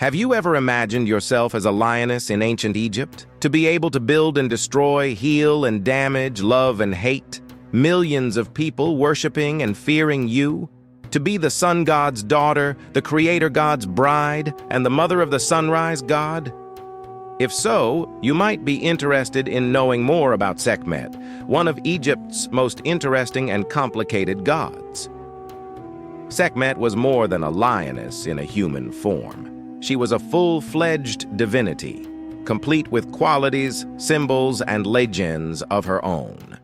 Have you ever imagined yourself as a lioness in ancient Egypt? To be able to build and destroy, heal and damage, love and hate? Millions of people worshiping and fearing you? To be the sun god's daughter, the creator god's bride, and the mother of the sunrise god? If so, you might be interested in knowing more about Sekhmet, one of Egypt's most interesting and complicated gods. Sekhmet was more than a lioness in a human form. She was a full-fledged divinity, complete with qualities, symbols, and legends of her own.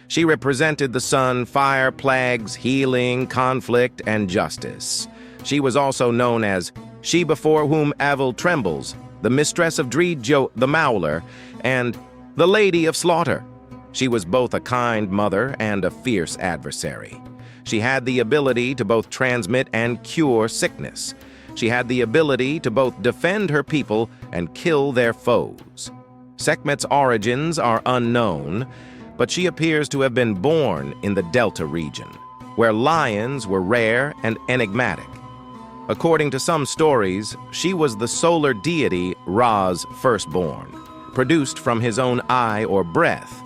She represented the sun, fire, plagues, healing, conflict, and justice. She was also known as She Before Whom Avil Trembles, the Mistress of Dread the Mauler, and the Lady of Slaughter. She was both a kind mother and a fierce adversary. She had the ability to both transmit and cure sickness. She had the ability to both defend her people and kill their foes. Sekhmet's origins are unknown, but she appears to have been born in the Delta region, where lions were rare and enigmatic. According to some stories, she was the solar deity Ra's firstborn, produced from his own eye or breath.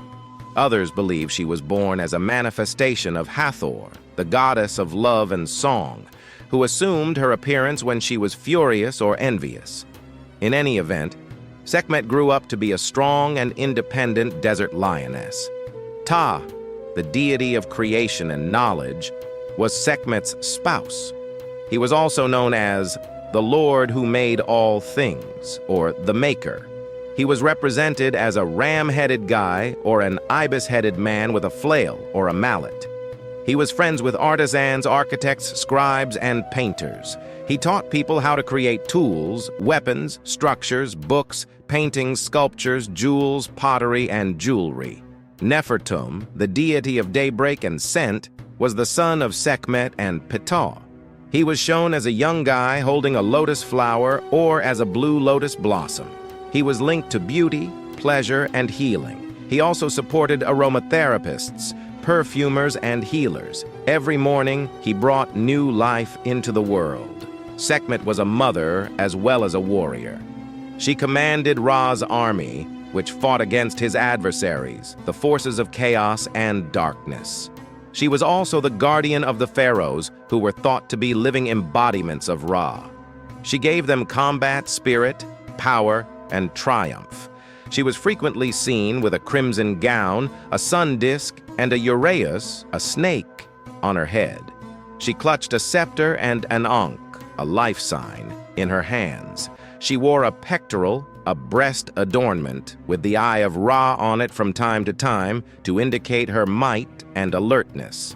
Others believe she was born as a manifestation of Hathor, the goddess of love and song, who assumed her appearance when she was furious or envious. In any event, Sekhmet grew up to be a strong and independent desert lioness. Ta, the deity of creation and knowledge, was Sekhmet's spouse. He was also known as the Lord who made all things, or the Maker. He was represented as a ram-headed guy or an ibis-headed man with a flail or a mallet. He was friends with artisans, architects, scribes, and painters. He taught people how to create tools, weapons, structures, books, paintings, sculptures, jewels, pottery, and jewelry. Nefertum, the deity of daybreak and scent, was the son of Sekhmet and Ptah. He was shown as a young guy holding a lotus flower or as a blue lotus blossom. He was linked to beauty, pleasure, and healing. He also supported aromatherapists, perfumers, and healers. Every morning, he brought new life into the world. Sekhmet was a mother as well as a warrior. She commanded Ra's army, which fought against his adversaries, the forces of chaos and darkness. She was also the guardian of the pharaohs, who were thought to be living embodiments of Ra. She gave them combat spirit, power, and triumph. She was frequently seen with a crimson gown, a sun disk, and a uraeus, a snake, on her head. She clutched a scepter and an ankh, a life sign, in her hands. She wore a pectoral, a breast adornment, with the eye of Ra on it from time to time to indicate her might and alertness.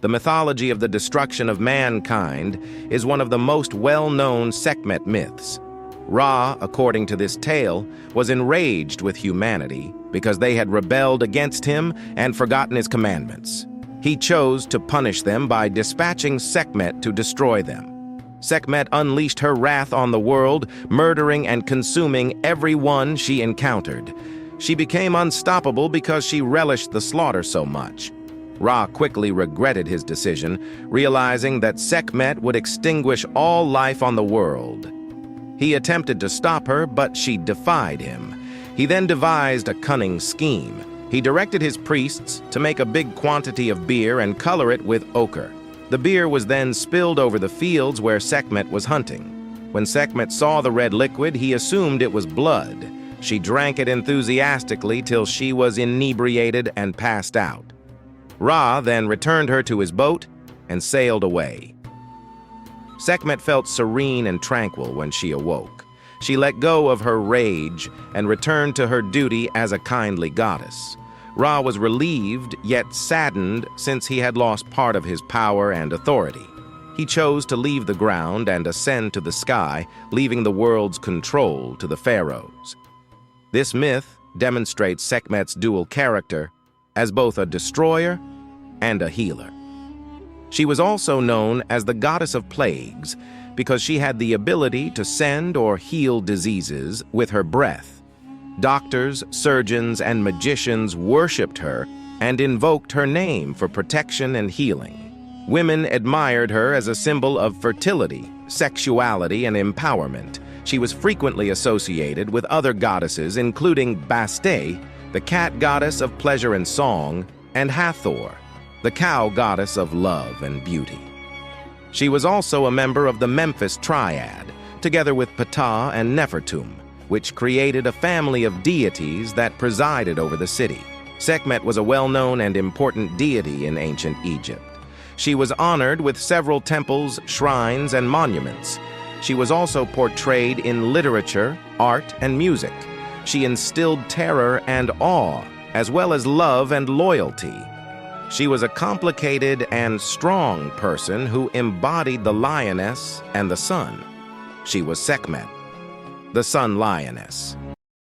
The mythology of the destruction of mankind is one of the most well-known Sekhmet myths. Ra, according to this tale, was enraged with humanity because they had rebelled against him and forgotten his commandments. He chose to punish them by dispatching Sekhmet to destroy them. Sekhmet unleashed her wrath on the world, murdering and consuming everyone she encountered. She became unstoppable because she relished the slaughter so much. Ra quickly regretted his decision, realizing that Sekhmet would extinguish all life on the world. He attempted to stop her, but she defied him. He then devised a cunning scheme. He directed his priests to make a big quantity of beer and color it with ochre. The beer was then spilled over the fields where Sekhmet was hunting. When Sekhmet saw the red liquid, he assumed it was blood. She drank it enthusiastically till she was inebriated and passed out. Ra then returned her to his boat and sailed away. Sekhmet felt serene and tranquil when she awoke. She let go of her rage and returned to her duty as a kindly goddess. Ra was relieved, yet saddened, since he had lost part of his power and authority. He chose to leave the ground and ascend to the sky, leaving the world's control to the pharaohs. This myth demonstrates Sekhmet's dual character as both a destroyer and a healer. She was also known as the goddess of plagues because she had the ability to send or heal diseases with her breath. Doctors, surgeons, and magicians worshipped her and invoked her name for protection and healing. Women admired her as a symbol of fertility, sexuality, and empowerment. She was frequently associated with other goddesses, including Majesty, the cat goddess of pleasure and song, and Hathor, the cow goddess of love and beauty. She was also a member of the Memphis Triad, together with Ptah and Nefertum, which created a family of deities that presided over the city. Sekhmet was a well-known and important deity in ancient Egypt. She was honored with several temples, shrines, and monuments. She was also portrayed in literature, art, and music. She instilled terror and awe, as well as love and loyalty. She was a complicated and strong person who embodied the lioness and the sun. She was Sekhmet, the sun lioness.